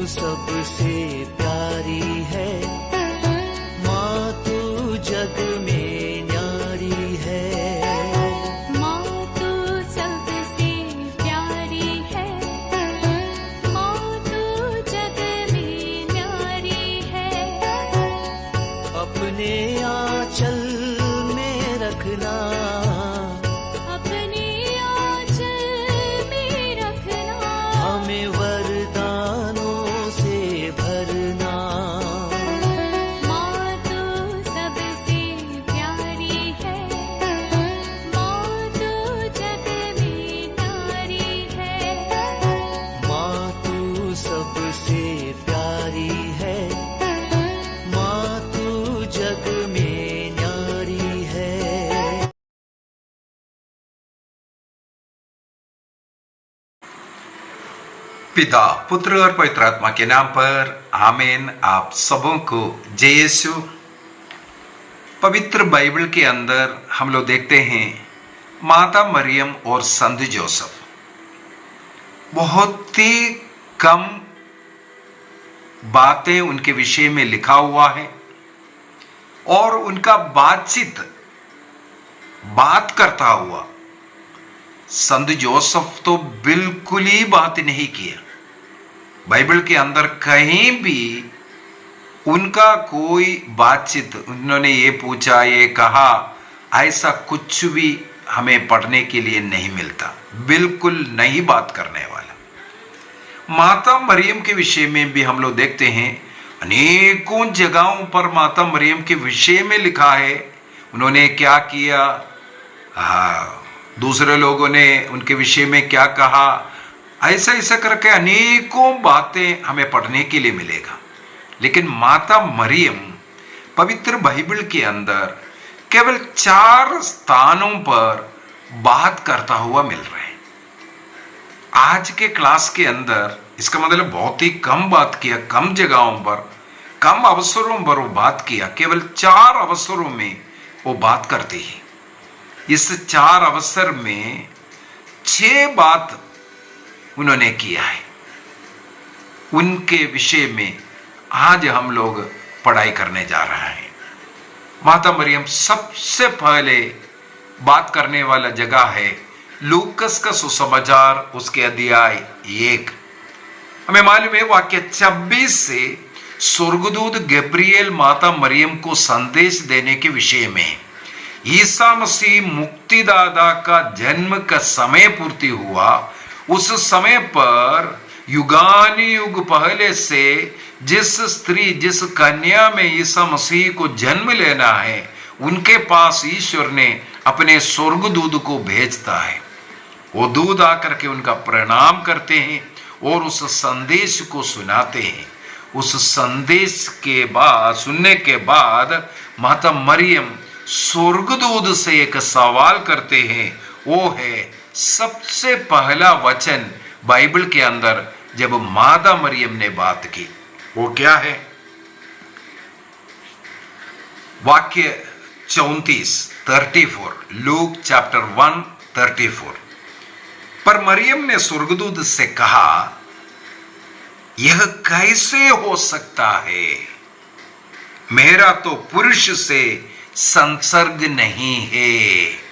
सबसे प्यारी है, माँ तू जग में न्यारी है। माँ तू सबसे प्यारी है, माँ तू जग में न्यारी है। अपने आंचल में रखना, अपने आंचल में रखना, हमें वरदानों से भरना। माँ तू सबसे प्यारी है, माँ तू जग में न्यारी है। माँ तू सबसे प्यारी है, माँ तू जग में न्यारी है। पिता, पुत्र और पवित्र आत्मा के नाम पर आमीन। आप सबों को जय यीशु। पवित्र बाइबल के अंदर हम लोग देखते हैं माता मरियम और संत जोसेफ। बहुत ही कम बातें उनके विषय में लिखा हुआ है और उनका बात करता हुआ संत जोसेफ तो बिल्कुल ही बात नहीं किया। बाइबल के अंदर कहीं भी उनका कोई बातचीत, उन्होंने ये पूछा, ये कहा, ऐसा कुछ भी हमें पढ़ने के लिए नहीं मिलता। बिल्कुल नहीं बात करने वाला। माता मरियम के विषय में भी हम लोग देखते हैं, अनेकों जगहों पर माता मरियम के विषय में लिखा है। उन्होंने क्या किया, दूसरे लोगों ने उनके विषय में क्या कहा, ऐसा ऐसा करके अनेकों बातें हमें पढ़ने के लिए मिलेगा। लेकिन माता मरियम पवित्र बाइबल के अंदर केवल 4 स्थानों पर बात करता हुआ मिल रहे हैं। आज के क्लास के अंदर इसका मतलब बहुत ही कम बात किया, कम जगहों पर, कम अवसरों पर वो बात किया। केवल 4 अवसरों में वो बात करती है। इस 4 अवसर में 6 बात उन्होंने किया है। उनके विषय में आज हम लोग पढ़ाई करने जा रहे हैं। माता मरियम सबसे पहले बात करने वाला जगह है लूकस का सुसमाचार, उसके अध्याय 1। हमें मालूम है वाक्य 26 से स्वर्गदूत गब्रिएल माता मरियम को संदेश देने के विषय में ईसा मसीह मुक्तिदाता का जन्म का समय पूर्ति हुआ। उस समय पर युगानुयुग पहले से जिस स्त्री, जिस कन्या में ईसा मसीह को जन्म लेना है, उनके पास ईश्वर ने अपने स्वर्गदूत को भेजता है। वो दूत आकर के उनका प्रणाम करते हैं और उस संदेश को सुनाते हैं। उस संदेश के बाद, सुनने के बाद माता मरियम स्वर्गदूत से एक सवाल करते हैं। वो है सबसे पहला वचन बाइबल के अंदर जब माता मरियम ने बात की, वो क्या है? वाक्य 34 लूक चैप्टर 1:34। पर मरियम ने स्वर्गदूत से कहा, यह कैसे हो सकता है? मेरा तो पुरुष से संसर्ग नहीं है।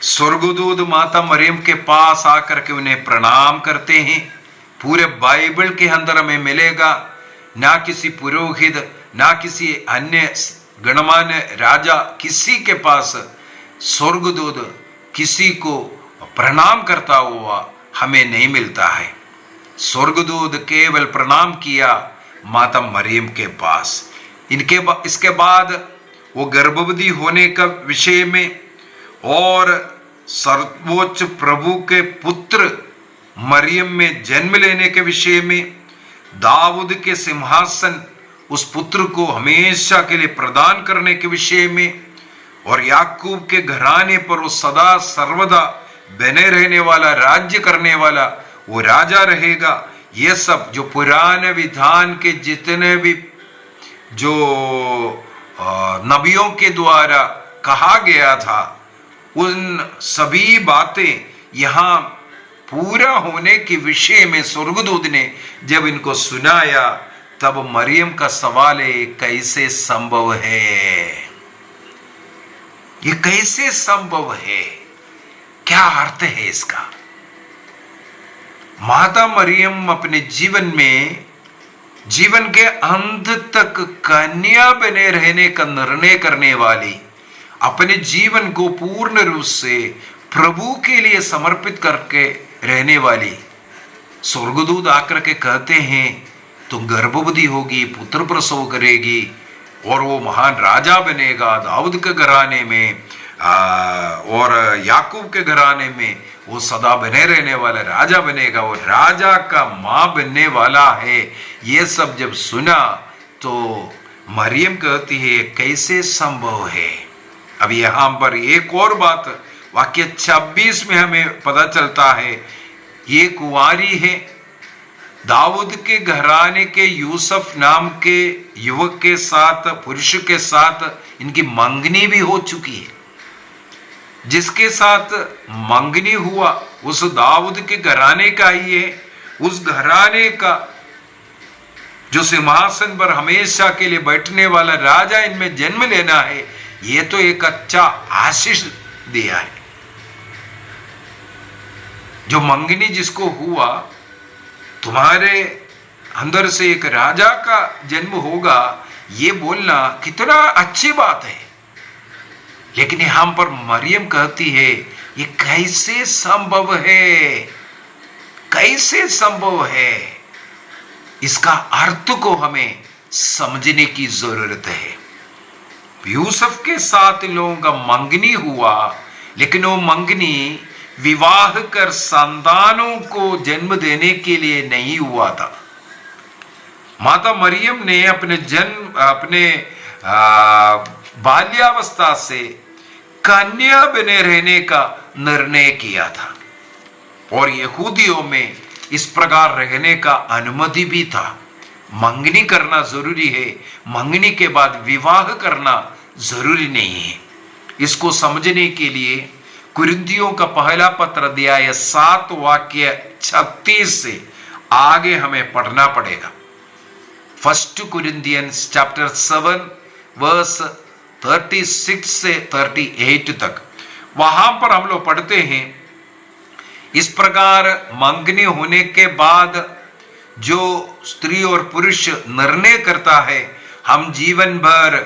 स्वर्गदूत माता मरियम के पास आकर के उन्हें प्रणाम करते हैं। पूरे बाइबल के अंदर हमें मिलेगा, ना किसी पुरोहित, ना किसी अन्य गणमान्य राजा, किसी के पास स्वर्गदूत किसी को प्रणाम करता हुआ हमें नहीं मिलता है। स्वर्गदूत केवल प्रणाम किया माता मरियम के पास। इसके बाद वो गर्भवती होने का विषय में और सर्वोच्च प्रभु के पुत्र मरियम में जन्म लेने के विषय में, दाऊद के सिंहासन उस पुत्र को हमेशा के लिए प्रदान करने के विषय में, और याकूब के घराने पर वो सदा सर्वदा बने रहने वाला, राज्य करने वाला वो राजा रहेगा। ये सब जो पुराने विधान के जितने भी जो नबियों के द्वारा कहा गया था, उन सभी बातें यहाँ पूरा होने के विषय में स्वर्गदूत ने जब इनको सुनाया, तब मरियम का सवाल है, कैसे संभव है? ये कैसे संभव है? क्या अर्थ है इसका? माता मरियम अपने जीवन में, जीवन के अंत तक कन्या बने रहने का निर्णय करने वाली, अपने जीवन को पूर्ण रूप से प्रभु के लिए समर्पित करके रहने वाली, स्वर्गदूत आकर के कहते हैं तुम गर्भवती होगी, पुत्र प्रसव करेगी और वो महान राजा बनेगा, दाऊद के घराने में और याकूब के घराने में वो सदा बने रहने वाला राजा बनेगा, वो राजा का माँ बनने वाला है। ये सब जब सुना तो मरियम कहती है कैसे संभव है? अब यहाँ पर एक और बात वाक्य 26 में हमें पता चलता है, ये कुंवारी है, दाऊद के घराने के यूसुफ नाम के युवक के साथ, पुरुष के साथ इनकी मंगनी भी हो चुकी है। जिसके साथ मंगनी हुआ उस दाऊद के घराने का ही है, उस घराने का जो सिंहासन पर हमेशा के लिए बैठने वाला राजा इनमें जन्म लेना है। ये तो एक अच्छा आशीष दिया है। जो मंगनी जिसको हुआ, तुम्हारे अंदर से एक राजा का जन्म होगा, ये बोलना कितना अच्छी बात है। लेकिन यहां पर मरियम कहती है ये कैसे संभव है? कैसे संभव है? इसका अर्थ को हमें समझने की जरूरत है। यूसुफ के साथ इन लोगों का मंगनी हुआ, लेकिन वो मंगनी विवाह कर संतानों को जन्म देने के लिए नहीं हुआ था। माता मरियम ने अपने बाल्यावस्था से कन्या बने रहने का निर्णय किया था और यहूदियों में इस प्रकार रहने का अनुमति भी था। मंगनी करना जरूरी है, मंगनी के बाद विवाह करना जरूरी नहीं है। इसको समझने के लिए कुरिन्थियों का पहला पत्र अध्याय 7 वाक्य 36 से आगे हमें पढ़ना पड़ेगा। 1 Corinthians chapter 7 verse 36 से 38 तक, वहां पर हम लोग पढ़ते हैं, इस प्रकार मंगनी होने के बाद जो स्त्री और पुरुष निर्णय करता है हम जीवन भर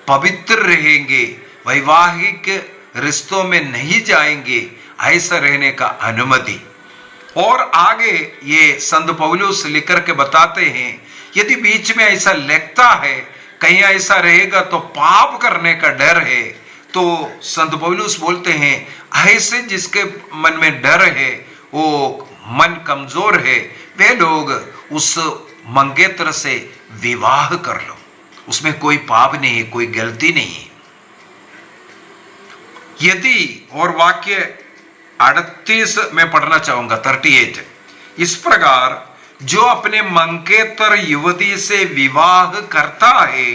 पवित्र रहेंगे, वैवाहिक रिश्तों में नहीं जाएंगे, ऐसा रहने का अनुमति। और आगे ये संत पौलुस लिखकर के बताते हैं, यदि बीच में ऐसा लगता है कहीं ऐसा रहेगा तो पाप करने का डर है, तो संत पौलुस बोलते हैं ऐसे जिसके मन में डर है, वो मन कमजोर है, वे लोग उस मंगेतर से विवाह कर लो, उसमें कोई पाप नहीं है, कोई गलती नहीं है। यदि, और वाक्य 38 में पढ़ना चाहूंगा, 38, इस प्रकार जो अपने मंगेतर युवती से विवाह करता है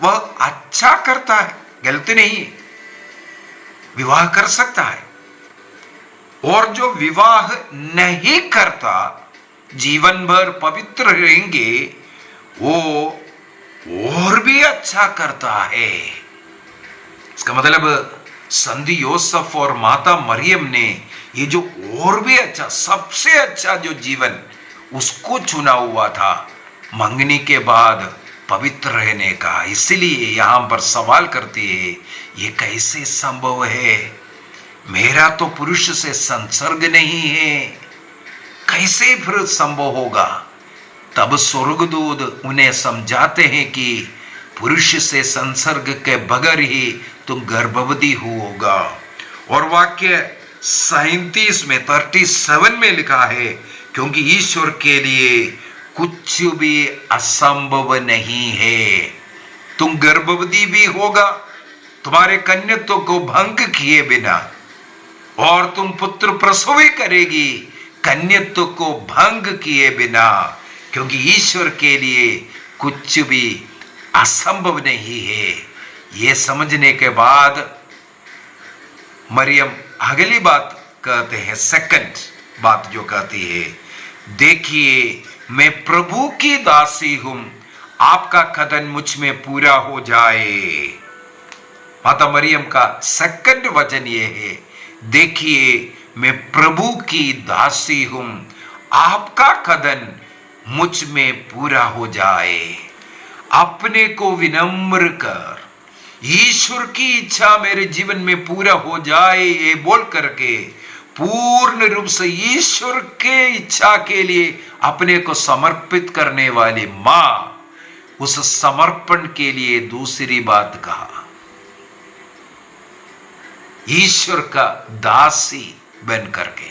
वह अच्छा करता है, गलती नहीं है, विवाह कर सकता है। और जो विवाह नहीं करता, जीवन भर पवित्र रहेंगे, वो और भी अच्छा करता है। इसका मतलब संत यूसुफ और माता मरियम ने ये जो और भी अच्छा, सबसे अच्छा जो जीवन उसको चुना हुआ था, मंगनी के बाद पवित्र रहने का। इसलिए यहां पर सवाल करती है ये कैसे संभव है? मेरा तो पुरुष से संसर्ग नहीं है, कैसे फिर संभव होगा? तब स्वर्गदूत उन्हें समझाते हैं कि पुरुष से संसर्ग के बगैर ही तुम गर्भवती होगा। और वाक्य 37 में 37 में लिखा है, क्योंकि ईश्वर के लिए कुछ भी असंभव नहीं है। तुम गर्भवती भी होगा तुम्हारे कन्यत्व को भंग किए बिना, और तुम पुत्र प्रसव करेगी कन्यत्व को भंग किए बिना, क्योंकि ईश्वर के लिए कुछ भी असंभव नहीं है। ये समझने के बाद मरियम अगली बात कहते हैं, सेकंड बात जो कहती है, देखिए मैं प्रभु की दासी हूं, आपका कथन मुझ में पूरा हो जाए। माता मरियम का सेकंड वचन ये है, देखिए मैं प्रभु की दासी हूं, आपका कथन मुझ में पूरा हो जाए। अपने को विनम्र कर, ईश्वर की इच्छा मेरे जीवन में पूरा हो जाए, ये बोल करके पूर्ण रूप से ईश्वर के इच्छा के लिए अपने को समर्पित करने वाली मां, उस समर्पण के लिए दूसरी बात कहा, ईश्वर का दासी बन करके,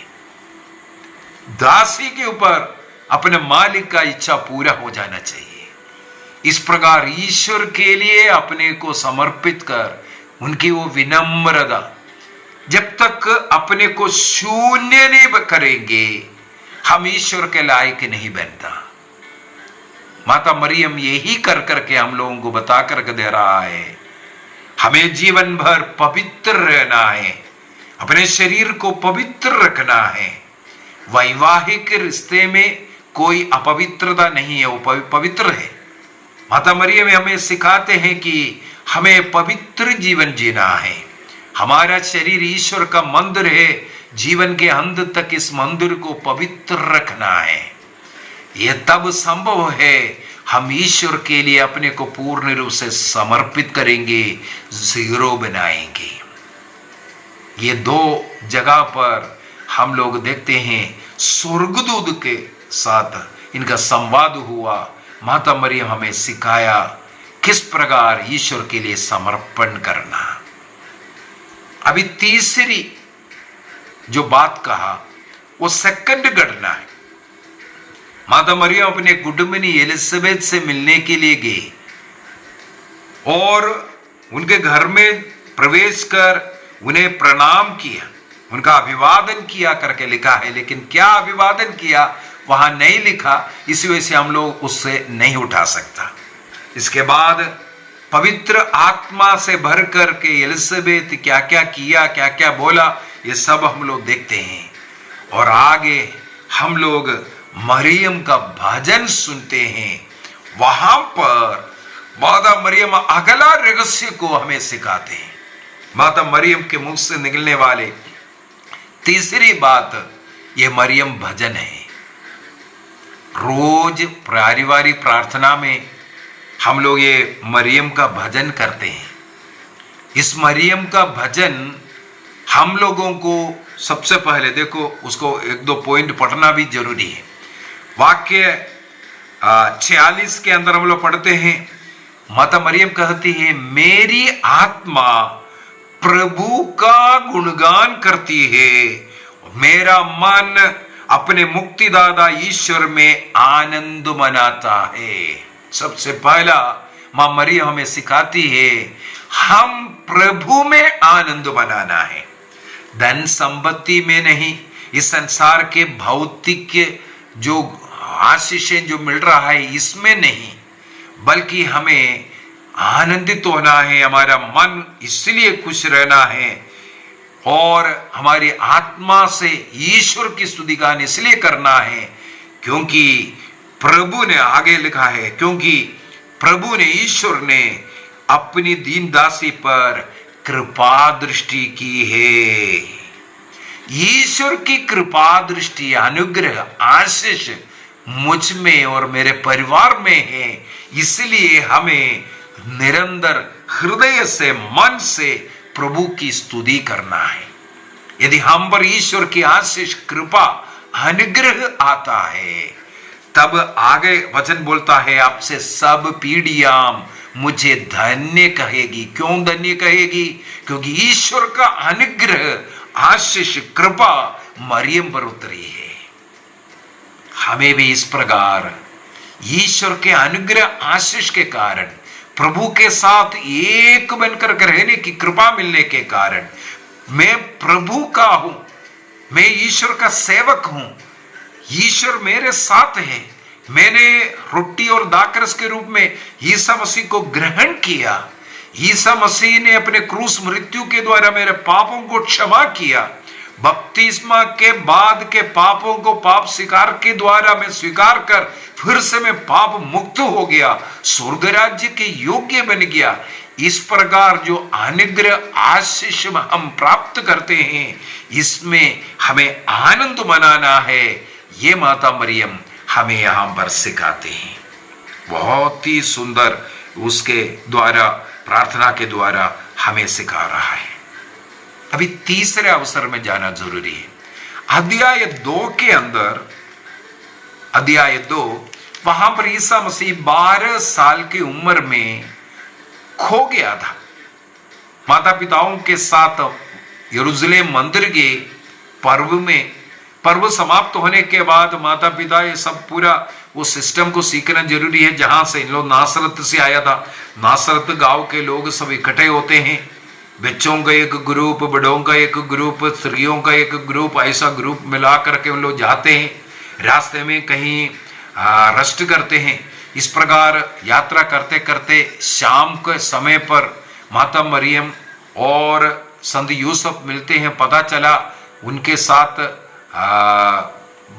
दासी के ऊपर अपने मालिक का इच्छा पूरा हो जाना चाहिए। इस प्रकार ईश्वर के लिए अपने को समर्पित कर, उनकी वो विनम्रता, जब तक अपने को शून्य नहीं करेंगे हम ईश्वर के लायक नहीं बनता। माता मरियम यही कर करके हम लोगों को बता करके दे रहा है, हमें जीवन भर पवित्र रहना है, अपने शरीर को पवित्र रखना है। वैवाहिक रिश्ते में कोई अपवित्रता नहीं है, वो पवित्र है। माता मरियम हमें सिखाते हैं कि हमें पवित्र जीवन जीना है। हमारा शरीर ईश्वर का मंदिर है, जीवन के अंत तक इस मंदिर को पवित्र रखना है। यह तब संभव है हम ईश्वर के लिए अपने को पूर्ण रूप से समर्पित करेंगे, जीरो बनाएंगे। ये दो जगह पर हम लोग देखते हैं स्वर्गदूत के साथ इनका संवाद हुआ। माता मरियम हमें सिखाया किस प्रकार ईश्वर के लिए समर्पण करना। अभी तीसरी जो बात कहा वो सेकंड घटना है। माता मरियम अपने गुडमनी एलिजाबेथ से मिलने के लिए गई और उनके घर में प्रवेश कर उन्हें प्रणाम किया, उनका अभिवादन किया करके लिखा है, लेकिन क्या अभिवादन किया वहां नहीं लिखा, इसी वजह से हम लोग उससे नहीं उठा सकता। इसके बाद पवित्र आत्मा से भर करके एलिजाबेथ क्या क्या किया, क्या क्या बोला, ये सब हम लोग देखते हैं। और आगे हम लोग मरियम का भजन सुनते हैं। वहां पर माता मरियम अगला रहस्य को हमें सिखाते हैं। माता मरियम के मुख से निकलने वाले तीसरी बात, ये मरियम भजन है। रोज पारिवारिक प्रार्थना में हम लोग ये मरियम का भजन करते हैं। इस मरियम का भजन हम लोगों को सबसे पहले देखो, उसको एक दो पॉइंट पढ़ना भी जरूरी है। वाक्य 46 के अंदर हम लोग पढ़ते हैं, माता मरियम कहती है, मेरी आत्मा प्रभु का गुणगान करती है, मेरा मन अपने मुक्तिदाता ईश्वर में आनंद मनाता है। सबसे पहला मां मरियम हमें सिखाती है हम प्रभु में आनंद मनाना है, धन संपत्ति में नहीं, इस संसार के भौतिक जो आशीषें जो मिल रहा है इसमें नहीं, बल्कि हमें आनंदित होना है। हमारा मन इसलिए खुश रहना है और हमारी आत्मा से ईश्वर की स्तुति गान इसलिए करना है क्योंकि प्रभु ने, आगे लिखा है, क्योंकि प्रभु ने, ईश्वर ने अपनी दीन दासी पर कृपा दृष्टि की है। ईश्वर की कृपा दृष्टि, अनुग्रह, आशीष मुझ में और मेरे परिवार में है, इसलिए हमें निरंतर हृदय से, मन से प्रभु की स्तुति करना है। यदि हम पर ईश्वर की आशीष, कृपा, अनुग्रह आता है, तब आगे वचन बोलता है, आपसे सब पीढ़ियां मुझे धन्य कहेगी। क्यों धन्य कहेगी? क्योंकि ईश्वर का अनुग्रह, आशीष, कृपा मरियम पर उतरी है। हमें भी इस प्रकार ईश्वर के अनुग्रह, आशीष के कारण, प्रभु के साथ एक बनकर रहने की कृपा मिलने के कारण, मैं प्रभु का हूं, मैं ईश्वर का सेवक हूं, ईश्वर मेरे साथ है। मैंने रोटी और दाखरस के रूप में ईसा मसीह को ग्रहण किया। ईसा मसीह ने अपने क्रूस मृत्यु के द्वारा मेरे पापों को क्षमा किया। बपतिस्मा के बाद के पापों को पाप स्वीकार के द्वारा मैं स्वीकार कर फिर से मैं पाप मुक्त हो गया, स्वर्ग राज्य के योग्य बन गया। इस प्रकार जो अनुग्रह आशीष हम प्राप्त करते हैं, इसमें हमें आनंद मनाना है। ये माता मरियम हमें यहां पर सिखाते हैं। बहुत ही सुंदर उसके द्वारा, प्रार्थना के द्वारा हमें सिखा रहा है। अभी तीसरे अवसर में जाना जरूरी है। अध्याय 2 के अंदर, अध्याय 2, वहां पर ईसा मसीह 12 साल की उम्र में खो गया था। माता पिताओं के साथ यरूशलेम मंदिर के पर्व में, पर्व समाप्त होने के बाद माता पिता ये सब पूरा वो सिस्टम को सीखना जरूरी है। जहां से इन लोग नासरत से आया था, नासरत गांव के लोग सब इकट्ठे होते हैं। बच्चों का एक ग्रुप, बड़ों का एक ग्रुप, स्त्रियों का एक ग्रुप, ऐसा ग्रुप मिला करके उन लोग जाते हैं। रास्ते में कहीं रेस्ट करते हैं। इस प्रकार यात्रा करते करते शाम के समय पर माता मरियम और संत यूसुफ मिलते हैं। पता चला उनके साथ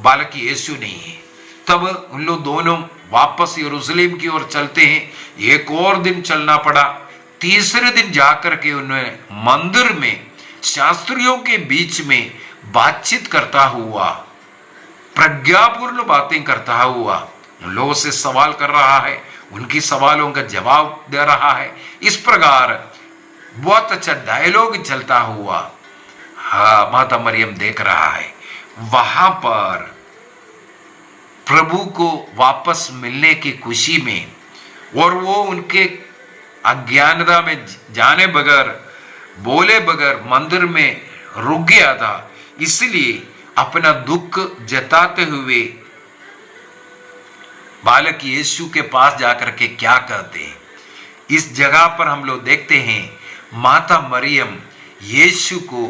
बालक यीशु नहीं है। तब उन लोग दोनों वापस यरूशलेम की ओर चलते हैं। एक और दिन चलना पड़ा। तीसरे दिन जाकर के उन्होंने मंदिर में शास्त्रियों के बीच में बातचीत करता हुआ, प्रज्ञापूर्ण बातें करता हुआ उन लोगों से सवाल कर रहा है, उनकी सवालों का जवाब दे रहा है। इस प्रकार बहुत अच्छा डायलॉग चलता हुआ माता मरियम देख रहा है। वहां पर प्रभु को वापस मिलने की खुशी में, और वो उनके अज्ञानता में जाने बगैर, बोले बगैर मंदिर में रुक गया था। इसलिए अपना दुख जताते हुए बालक यीशु के पास जाकर के क्या कहते हैं। इस जगह पर हम लोग देखते हैं माता मरियम यीशु को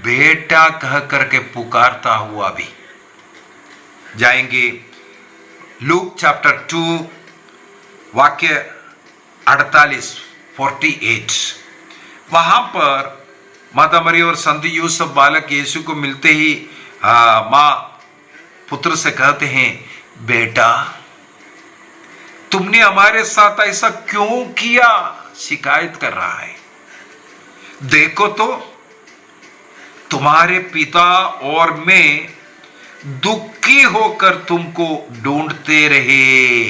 बेटा कह करके पुकारता हुआ भी। जाएंगे लूक चैप्टर 2 वाक्य 48 वहां पर माता मरियम और संत यूसुफ बालक यीशु को मिलते ही मां पुत्र से कहते हैं, बेटा तुमने हमारे साथ ऐसा क्यों किया? शिकायत कर रहा है। देखो तो तुम्हारे पिता और मैं दुखी होकर तुमको ढूंढते रहे।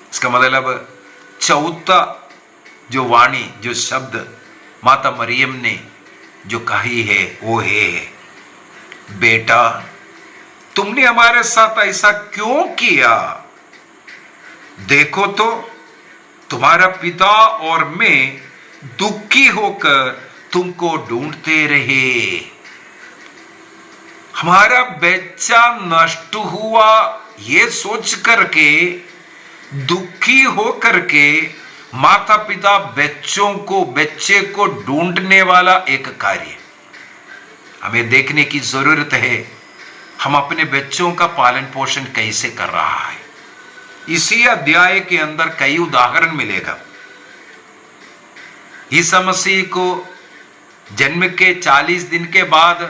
इसका मतलब चौथा जो वाणी, जो शब्द माता मरियम ने जो कही है वो है, बेटा तुमने हमारे साथ ऐसा क्यों किया? देखो तो तुम्हारा पिता और मैं दुखी होकर तुमको ढूंढते रहे। हमारा बच्चा नष्ट हुआ ये सोच करके, दुखी हो करके माता पिता बच्चे को ढूंढने वाला एक कार्य हमें देखने की जरूरत है। हम अपने बच्चों का पालन पोषण कैसे कर रहा है। इसी अध्याय के अंदर कई उदाहरण मिलेगा। ईसा मसीह को जन्म के 40 दिन के बाद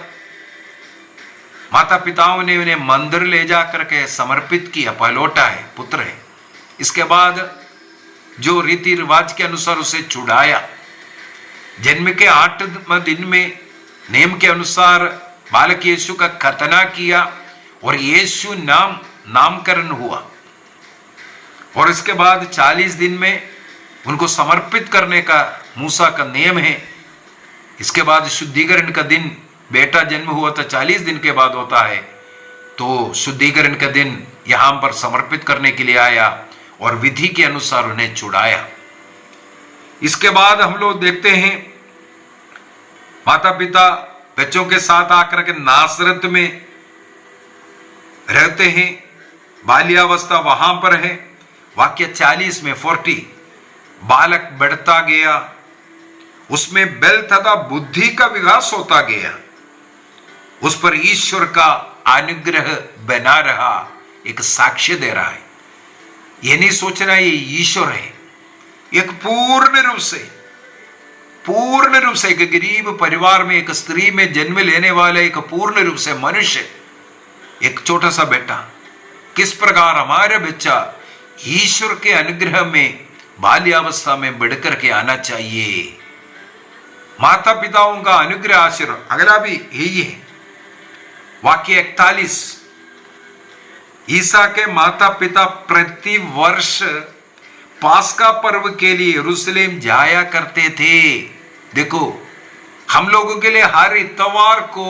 माता पिताओं ने उन्हें मंदिर ले जाकर के समर्पित किया। पहलौठा है, पुत्र है। इसके बाद जो रीति रिवाज के अनुसार उसे छुड़ाया। जन्म के 8वें दिन में नियम के अनुसार बालक यीशु का खतना किया और यीशु नामकरण हुआ। और इसके बाद 40 दिन में उनको समर्पित करने का मूसा का नियम है। इसके बाद शुद्धिकरण का दिन, बेटा जन्म हुआ था 40 दिन के बाद होता है, तो शुद्धिकरण का दिन यहां पर समर्पित करने के लिए आया और विधि के अनुसार उन्हें छुड़ाया। इसके बाद हम लोग देखते हैं माता पिता बच्चों के साथ आकर के नासरत में रहते हैं। बाल्यावस्था वहां पर है। वाक्य 40 में 40 बालक बढ़ता गया, उसमें बल तथा बुद्धि का विकास होता गया, उस पर ईश्वर का अनुग्रह बना रहा। एक साक्ष्य दे रहा है। ये नहीं सोचना ये ईश्वर है। एक पूर्ण रूप से पूर्ण रूप से एक गरीब परिवार में एक स्त्री में जन्म लेने वाला एक पूर्ण रूप से मनुष्य, एक छोटा सा बेटा, किस प्रकार हमारा बच्चा ईश्वर के अनुग्रह में बाल्यावस्था में बढ़कर के आना चाहिए। माता पिताओं का अनुग्रह आशीर्वाद। अगला भी यही है, वाक्य 41। ईसा के माता पिता प्रति वर्ष पास्का पर्व के लिए यरूशलेम जाया करते थे। देखो, हम लोगों के लिए हर इतवार को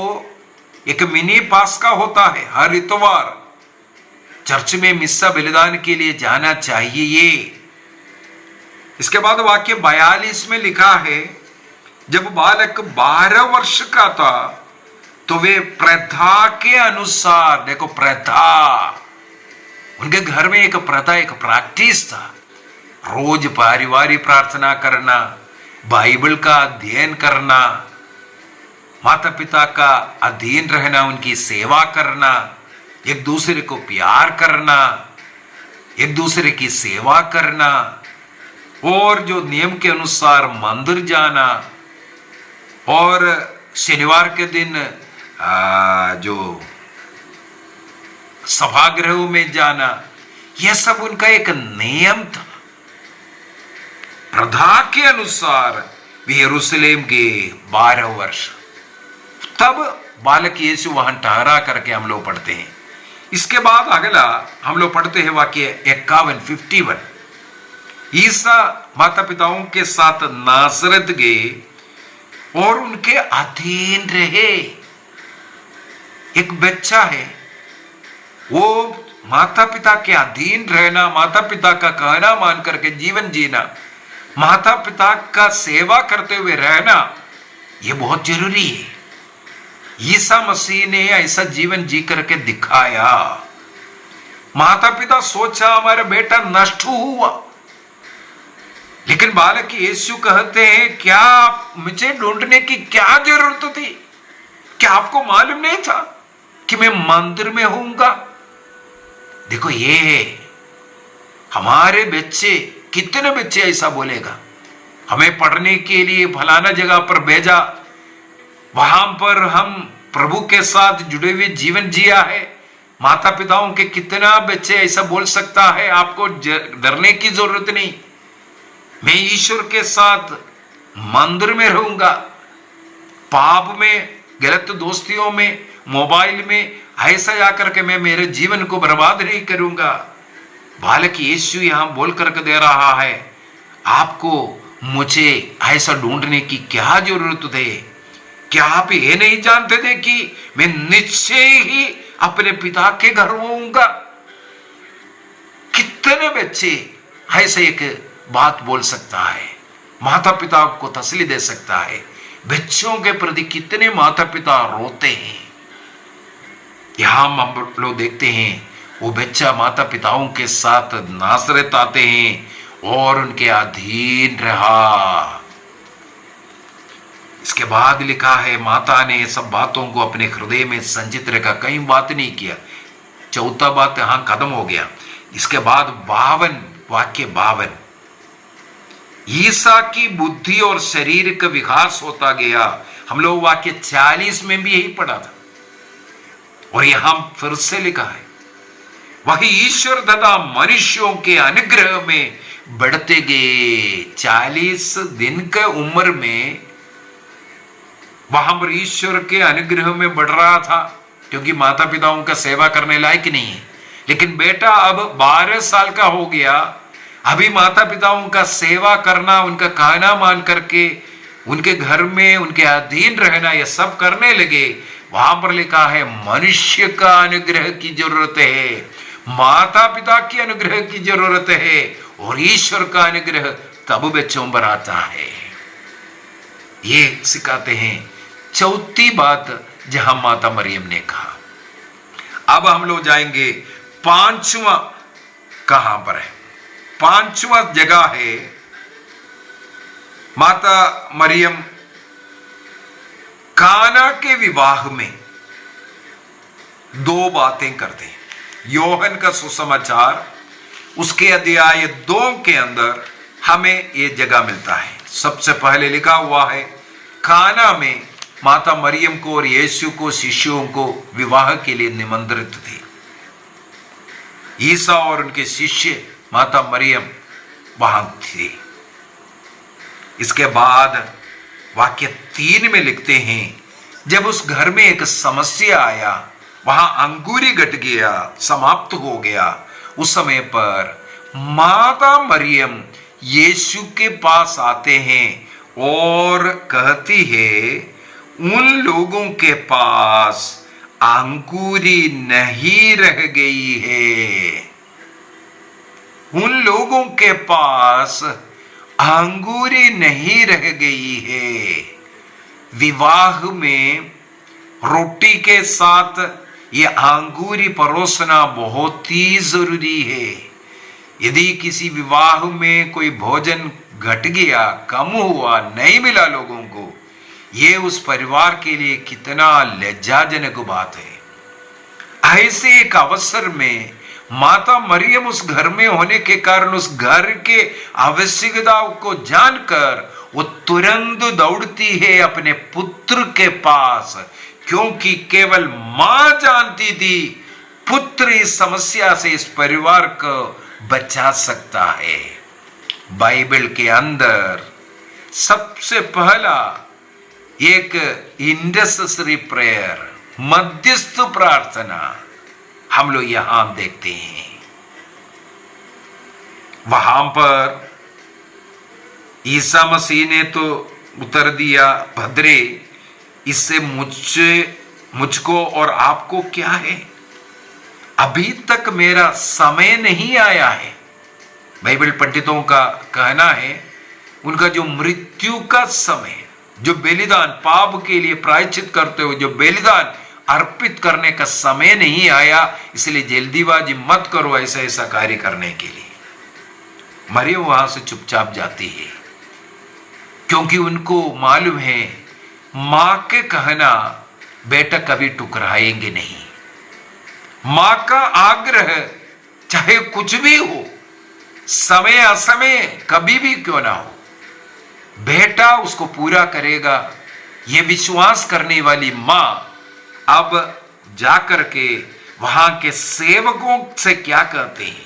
एक मिनी पास्का होता है। हर इतवार चर्च में मिस्सा बलिदान के लिए जाना चाहिए। इसके बाद वाक्य 42 में लिखा है, जब बालक 12 वर्ष का था तो वे प्रथा के अनुसार, देखो प्रथा, उनके घर में एक प्रथा, एक प्रैक्टिस था, रोज पारिवारिक प्रार्थना करना, बाइबल का अध्ययन करना, माता पिता का अधीन रहना, उनकी सेवा करना, एक दूसरे को प्यार करना, एक दूसरे की सेवा करना, और जो नियम के अनुसार मंदिर जाना, और शनिवार के दिन जो सभागृहों में जाना, यह सब उनका एक नियम था। प्रथा के अनुसार वे यरूशलेम के 12 वर्ष, तब बालक यीशु वहां ठहरा करके हम लोग पढ़ते हैं। इसके बाद अगला हम लोग पढ़ते हैं वाक्य 51। ईसा माता पिताओं के साथ नासरत गए और उनके अधीन रहे। एक बच्चा है, वो माता पिता के अधीन रहना, माता पिता का कहना मान करके जीवन जीना, माता पिता का सेवा करते हुए रहना, यह बहुत जरूरी है। ईसा मसीह ने ऐसा जीवन जी करके दिखाया। माता पिता सोचा हमारा बेटा नष्ट हुआ, लेकिन बालक यीशु कहते हैं, क्या मुझे ढूंढने की क्या जरूरत थी? क्या आपको मालूम नहीं था कि मैं मंदिर में होऊंगा? देखो, ये हमारे बच्चे, कितने बच्चे ऐसा बोलेगा, हमें पढ़ने के लिए फलाना जगह पर भेजा, वहां पर हम प्रभु के साथ जुड़े हुए जीवन जिया है। माता पिताओं के कितना बच्चे ऐसा बोल सकता है, आपको डरने की जरूरत नहीं, मैं ईश्वर के साथ मंदिर में रहूंगा, पाप में, गलत दोस्तियों में, मोबाइल में ऐसा जाकर के मैं मेरे जीवन को बर्बाद नहीं करूंगा। बालक यीशु यहां बोल करके दे रहा है, आपको मुझे ऐसा ढूंढने की क्या जरूरत है? क्या आप ये नहीं जानते थे कि मैं निश्चय ही अपने पिता के घर होऊंगा? कितने बच्चे ऐसे एक बात बोल सकता है, माता पिता को तसल्ली दे सकता है। बच्चों के प्रति कितने माता पिता रोते हैं। यहां हम लोग देखते हैं, वो बच्चा माता पिताओं के साथ नासरत आते हैं और उनके अधीन रहा। इसके बाद लिखा है, माता ने सब बातों को अपने हृदय में संचित रखा, कहीं बात नहीं किया। चौथा बात यहां खत्म हो गया। इसके बाद 52, वाक्य 52, ईसा की बुद्धि और शरीर का विकास होता गया। हम लोग वाक्य 40 में भी यही पढ़ा था, और यहां फिर से लिखा है, वही ईश्वर तथा मनुष्यों के अनुग्रह में बढ़ते गए। 40 दिन का उम्र में वहां पर ईश्वर के अनुग्रह में बढ़ रहा था, क्योंकि माता पिताओं का सेवा करने लायक नहीं है। लेकिन बेटा अब 12 साल का हो गया, अभी माता पिताओं का सेवा करना, उनका कहना मान करके उनके घर में उनके अधीन रहना, यह सब करने लगे। वहां पर लिखा है, मनुष्य का अनुग्रह की जरूरत है, माता पिता की अनुग्रह की जरूरत है, और ईश्वर का अनुग्रह तब बच्चों पर आता है। ये सिखाते हैं चौथी बात जहां माता मरियम ने कहा। अब हम लोग जाएंगे पांचवा, कहां पर है? पांचवा जगह है, माता मरियम काना के विवाह में 2 बातें करते हैं। योहन का सुसमाचार उसके अध्याय 2 के अंदर हमें यह जगह मिलता है। सबसे पहले लिखा हुआ है, काना में माता मरियम को और यीशु को शिष्यों को विवाह के लिए निमंत्रित थे। ईसा और उनके शिष्य माता मरियम वहां थे। इसके बाद वाक्य 3 में लिखते हैं, जब उस घर में एक समस्या आया, वहां अंगूरी घट गया, समाप्त हो गया, उस समय पर माता मरियम यीशु के पास आते हैं और कहती है, उन लोगों के पास अंगूरी नहीं रह गई है। उन लोगों के पास अंगूरी नहीं रह गई है। विवाह में रोटी के साथ ये अंगूरी परोसना बहुत ही जरूरी है। यदि किसी विवाह में कोई भोजन घट गया, कम हुआ, नहीं मिला लोगों को, ये उस परिवार के लिए कितना लज्जाजनक बात है। ऐसे एक अवसर में माता मरियम उस घर में होने के कारण उस घर के आवश्यकताओं को जानकर वो तुरंत दौड़ती है अपने पुत्र के पास, क्योंकि केवल मां जानती थी पुत्र इस समस्या से इस परिवार को बचा सकता है। बाइबल के अंदर सबसे पहला एक इंटरसेसरी प्रेयर, मध्यस्थ प्रार्थना हम लोग यहां देखते हैं। वहां पर ईसा मसीह ने तो उत्तर दिया, भद्रे इससे मुझको और आपको क्या है, अभी तक मेरा समय नहीं आया है। बाइबल पंडितों का कहना है, उनका जो मृत्यु का समय, जो बलिदान पाप के लिए प्रायश्चित करते हुए जो बलिदान अर्पित करने का समय नहीं आया, इसलिए जल्दीबाजी मत करो ऐसा ऐसा कार्य करने के लिए। मरियम वहां से चुपचाप जाती है, क्योंकि उनको मालूम है मां के कहना बेटा कभी टुकराएंगे नहीं। मां का आग्रह चाहे कुछ भी हो, समय असमय कभी भी क्यों ना हो, बेटा उसको पूरा करेगा। यह विश्वास करने वाली मां अब जाकर के वहां के सेवकों से क्या कहते हैं,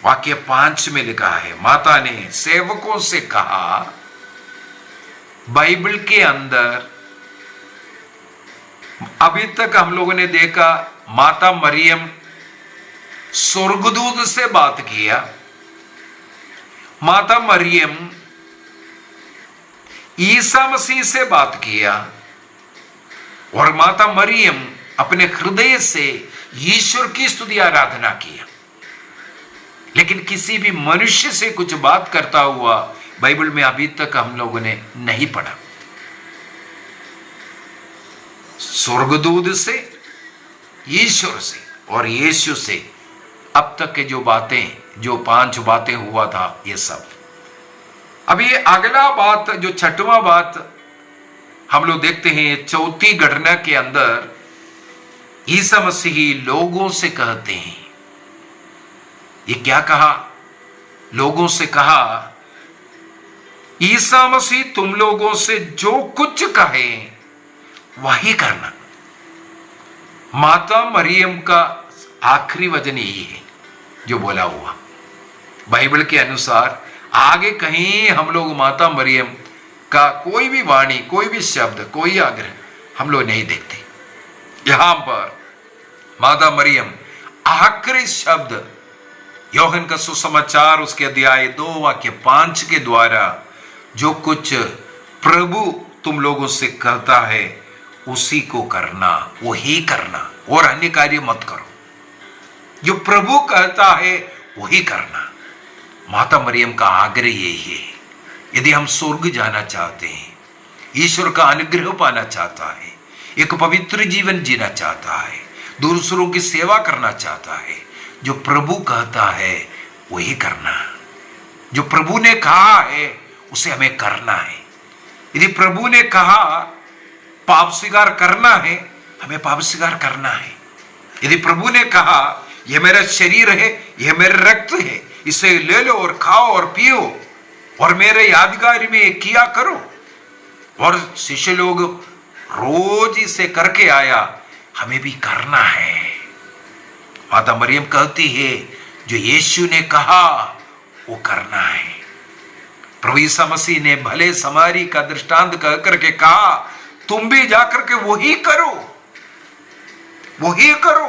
वाक्य 5 में लिखा है, माता ने सेवकों से कहा। बाइबल के अंदर अभी तक हम लोगों ने देखा माता मरियम स्वर्गदूत से बात किया, माता मरियम ईसा मसीह से बात किया, और माता मरियम अपने हृदय से ईश्वर की स्तुति आराधना किया। लेकिन किसी भी मनुष्य से कुछ बात करता हुआ बाइबल में अभी तक हम लोगों ने नहीं पढ़ा। स्वर्गदूत से, ईश्वर से और यीशु से अब तक के जो बातें, जो 5 बातें हुआ था, ये सब। अब ये अगला बात, जो 6वां बात हम लोग देखते हैं, 4थी घटना के अंदर ईसा मसीह लोगों से कहते हैं। ये क्या कहा? लोगों से कहा, ईसा मसीह तुम लोगों से जो कुछ कहे वही करना। माता मरियम का आखिरी वचन यही है जो बोला हुआ। बाइबल के अनुसार आगे कहीं हम लोग माता मरियम का कोई भी वाणी, कोई भी शब्द, कोई आग्रह हम लोग नहीं देखते। यहां पर माता मरियम आखिरी शब्द यूहन्ना का सुसमाचार उसके अध्याय 2 वाक्य 5 के द्वारा जो कुछ प्रभु तुम लोगों से कहता है उसी को करना, वही करना, और अन्य कार्य मत करो। जो प्रभु कहता है वही करना। माता मरियम का आग्रह यही है। यदि हम स्वर्ग जाना चाहते हैं, ईश्वर का अनुग्रह पाना चाहता है, एक पवित्र जीवन जीना चाहता है, दूसरों की सेवा करना चाहता है, जो प्रभु कहता है वही करना। जो प्रभु ने कहा है उसे हमें करना है। यदि प्रभु ने कहा पाप स्वीकार करना है, हमें पाप स्वीकार करना है। यदि प्रभु ने कहा यह मेरा शरीर है, यह मेरा रक्त है, इसे ले लो और खाओ और पियो, और मेरे यादगारी में किया करो। और शिष्य लोग रोज इसे करके आया, हमें भी करना है। माता मरियम कहती है जो यीशु ने कहा वो करना है। प्रभु ईसा मसीह ने भले समारी का दृष्टांत कह करके कहा तुम भी जाकर के वही करो, वही करो।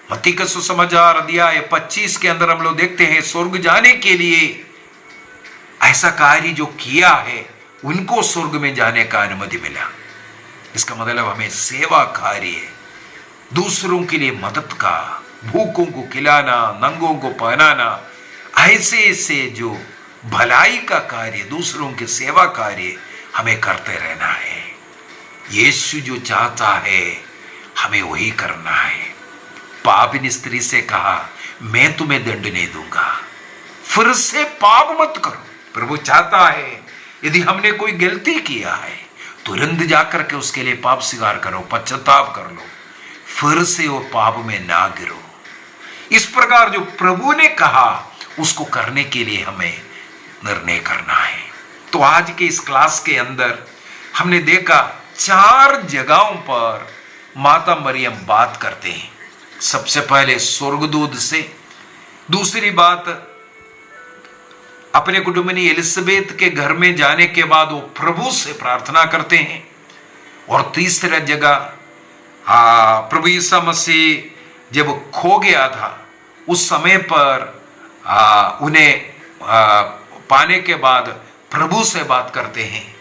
मत्ती का सुसमाचार अध्याय 25 के अंदर हम लोग देखते हैं स्वर्ग जाने के लिए ऐसा कार्य जो किया है उनको स्वर्ग में जाने का अनुमति मिला। इसका मतलब हमें सेवा कार्य, दूसरों के लिए मदद का, भूखों को खिलाना, नंगों को पहनाना, ऐसे ऐसे जो भलाई का कार्य, दूसरों की सेवा कार्य हमें करते रहना है। यीशु जो चाहता है हमें वही करना है। पापिनी स्त्री से कहा मैं तुम्हें दंड नहीं दूंगा, फिर से पाप मत करो। प्रभु चाहता है यदि हमने कोई गलती किया है तुरंत जाकर के उसके लिए पाप स्वीकार करो, पश्चाताप कर लो, फिर से वो पाप में ना गिरो। इस प्रकार जो प्रभु ने कहा उसको करने के लिए हमें निर्णय करना है। तो आज के इस क्लास के अंदर हमने देखा 4 जगहों पर माता मरियम बात करते हैं। सबसे पहले स्वर्गदूत से, दूसरी बात अपने कुटुंबिनी एलिजाबेथ के घर में जाने के बाद वो प्रभु से प्रार्थना करते हैं, और तीसरा जगह प्रभु ईसा मसीह जब खो गया था उस समय पर उन्हें पाने के बाद प्रभु से बात करते हैं,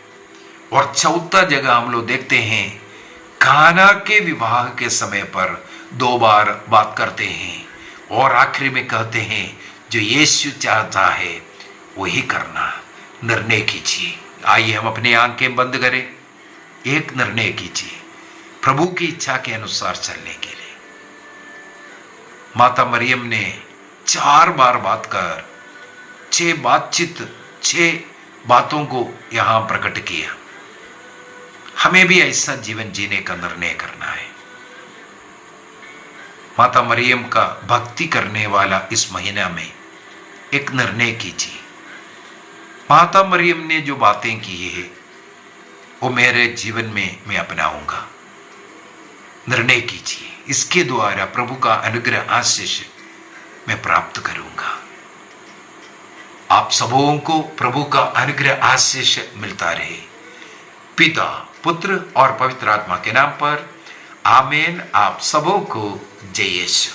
और चौथा जगह हम लोग देखते हैं काना के विवाह के समय पर 2 बार बात करते हैं, और आखिरी में कहते हैं जो यीशु चाहता है वही करना, निर्णय कीजिए। आइए हम अपनी आंखें बंद करें, एक निर्णय कीजिए प्रभु की इच्छा के अनुसार चलने के लिए। माता मरियम ने 4 बार बात कर 6 बातों को यहां प्रकट किया। हमें भी ऐसा जीवन जीने का निर्णय करना है। माता मरियम का भक्ति करने वाला इस महीना में एक निर्णय कीजिए, माता मरियम ने जो बातें की है वो मेरे जीवन में मैं अपनाऊंगा। निर्णय कीजिए, इसके द्वारा प्रभु का अनुग्रह आशीष मैं प्राप्त करूंगा। आप सबों को प्रभु का अनुग्रह आशीष मिलता रहे। पिता, पुत्र और पवित्र आत्मा के नाम पर आमीन। आप सबों को जय यीशु।